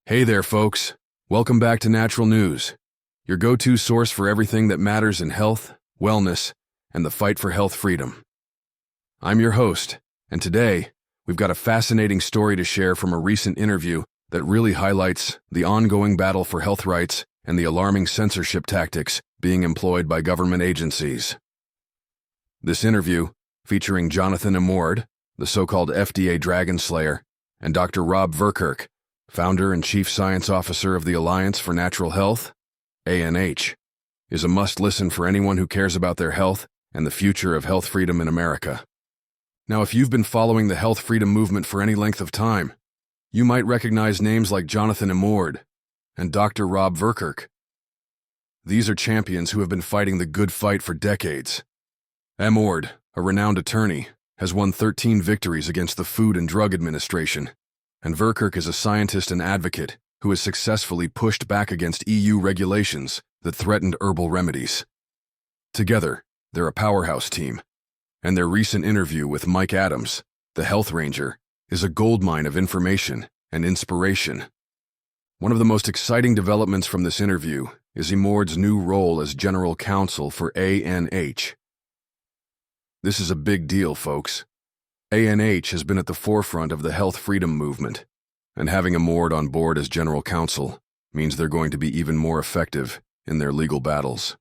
Hey there, folks. Welcome back to Natural News, your go-to source for everything that matters in health, wellness, and the fight for health freedom. I'm your host, and today, we've got a fascinating story to share from a recent interview that really highlights the ongoing battle for health rights and the alarming censorship tactics being employed by government agencies. This interview, featuring Jonathan Emord, the so-called FDA Dragon Slayer, and Dr. Verkerk, founder and chief science officer of the Alliance for Natural Health, ANH, is a must-listen for anyone who cares about their health and the future of health freedom in America. Now, if you've been following the health freedom movement for any length of time, you might recognize names like Jonathan Emord and Dr. Verkerk. These are champions who have been fighting the good fight for decades. Emord, a renowned attorney, has won 13 victories against the Food and Drug Administration, and Verkerk is a scientist and advocate who has successfully pushed back against EU regulations that threatened herbal remedies. Together, they're a powerhouse team, and their recent interview with Mike Adams, the Health Ranger, is a goldmine of information and inspiration. One of the most exciting developments from this interview is Emord's new role as General Counsel for ANH. This is a big deal, folks. ANH has been at the forefront of the health freedom movement, and having Emord on board as General Counsel means they're going to be even more effective in their legal battles.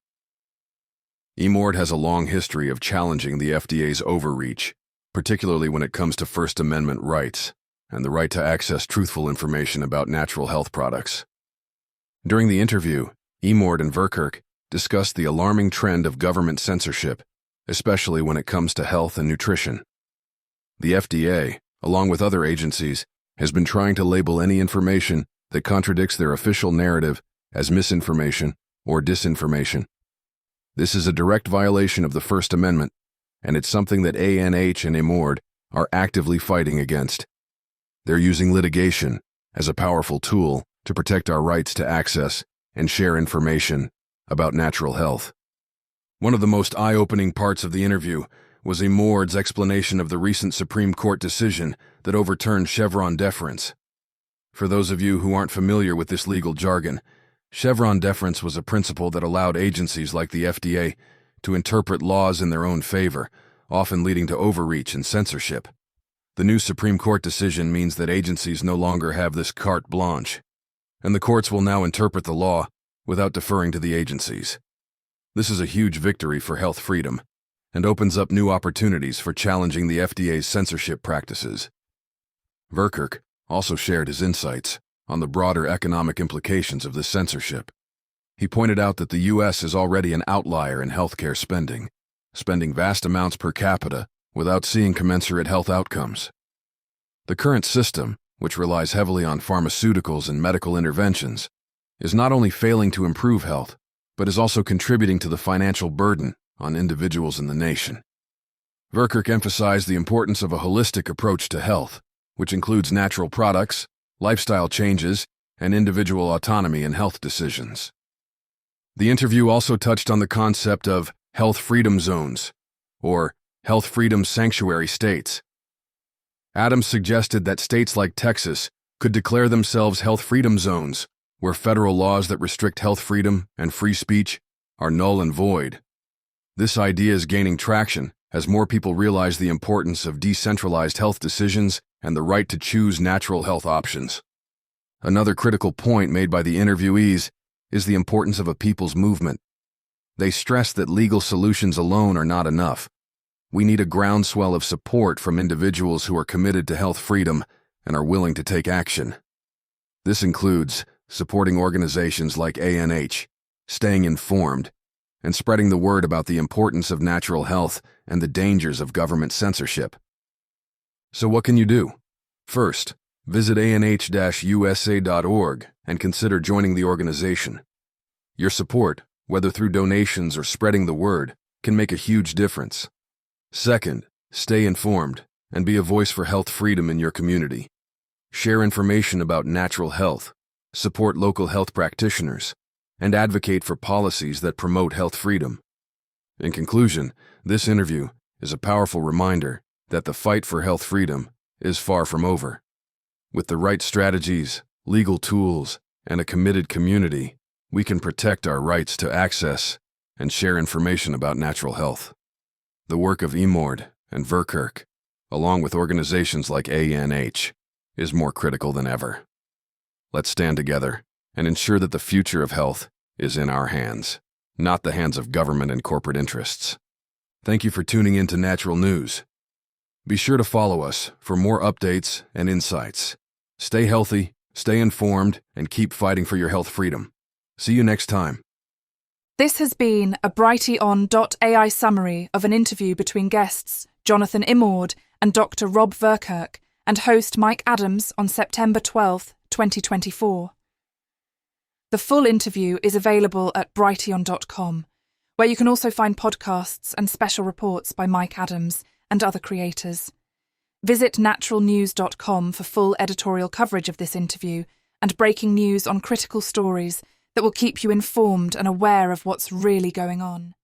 Emord has a long history of challenging the FDA's overreach, particularly when it comes to First Amendment rights and the right to access truthful information about natural health products. During the interview, Emord and Verkerk discussed the alarming trend of government censorship, especially when it comes to health and nutrition. The FDA, along with other agencies, has been trying to label any information that contradicts their official narrative as misinformation or disinformation. This is a direct violation of the First Amendment, and it's something that ANH and Emord are actively fighting against. They're using litigation as a powerful tool to protect our rights to access and share information about natural health. One of the most eye-opening parts of the interview was Emord's explanation of the recent Supreme Court decision that overturned Chevron deference. For those of you who aren't familiar with this legal jargon, Chevron deference was a principle that allowed agencies like the FDA to interpret laws in their own favor, often leading to overreach and censorship. The new Supreme Court decision means that agencies no longer have this carte blanche, and the courts will now interpret the law without deferring to the agencies. This is a huge victory for health freedom, and opens up new opportunities for challenging the FDA's censorship practices. Verkerk also shared his insights on the broader economic implications of this censorship. He pointed out that the U.S. is already an outlier in healthcare spending vast amounts per capita without seeing commensurate health outcomes. The current system, which relies heavily on pharmaceuticals and medical interventions, is not only failing to improve health, but is also contributing to the financial burden on individuals in the nation. Verkerk emphasized the importance of a holistic approach to health, which includes natural products, lifestyle changes, and individual autonomy in health decisions. The interview also touched on the concept of health freedom zones, or health freedom sanctuary states. Adams suggested that states like Texas could declare themselves health freedom zones, where federal laws that restrict health freedom and free speech are null and void. This idea is gaining traction as more people realize the importance of decentralized health decisions and the right to choose natural health options. Another critical point made by the interviewees is the importance of a people's movement. They stress that legal solutions alone are not enough. We need a groundswell of support from individuals who are committed to health freedom and are willing to take action. This includes supporting organizations like ANH, staying informed, and spreading the word about the importance of natural health and the dangers of government censorship. So what can you do? First, visit anh-usa.org and consider joining the organization. Your support, whether through donations or spreading the word, can make a huge difference. Second, stay informed and be a voice for health freedom in your community. Share information about natural health, support local health practitioners, and advocate for policies that promote health freedom. In conclusion, this interview is a powerful reminder that the fight for health freedom is far from over. With the right strategies, legal tools, and a committed community, we can protect our rights to access and share information about natural health. The work of Emord and Verkerk, along with organizations like ANH, is more critical than ever. Let's stand together and ensure that the future of health is in our hands, not the hands of government and corporate interests. Thank you for tuning in to Natural News. Be sure to follow us for more updates and insights. Stay healthy, stay informed, and keep fighting for your health freedom. See you next time. This has been a BrightLearn.ai summary of an interview between guests Jonathan Emord and Dr. Rob Verkerk and host Mike Adams on September 12, 2024. The full interview is available at brightlearn.com, where you can also find podcasts and special reports by Mike Adams and other creators. Visit naturalnews.com for full editorial coverage of this interview and breaking news on critical stories that will keep you informed and aware of what's really going on.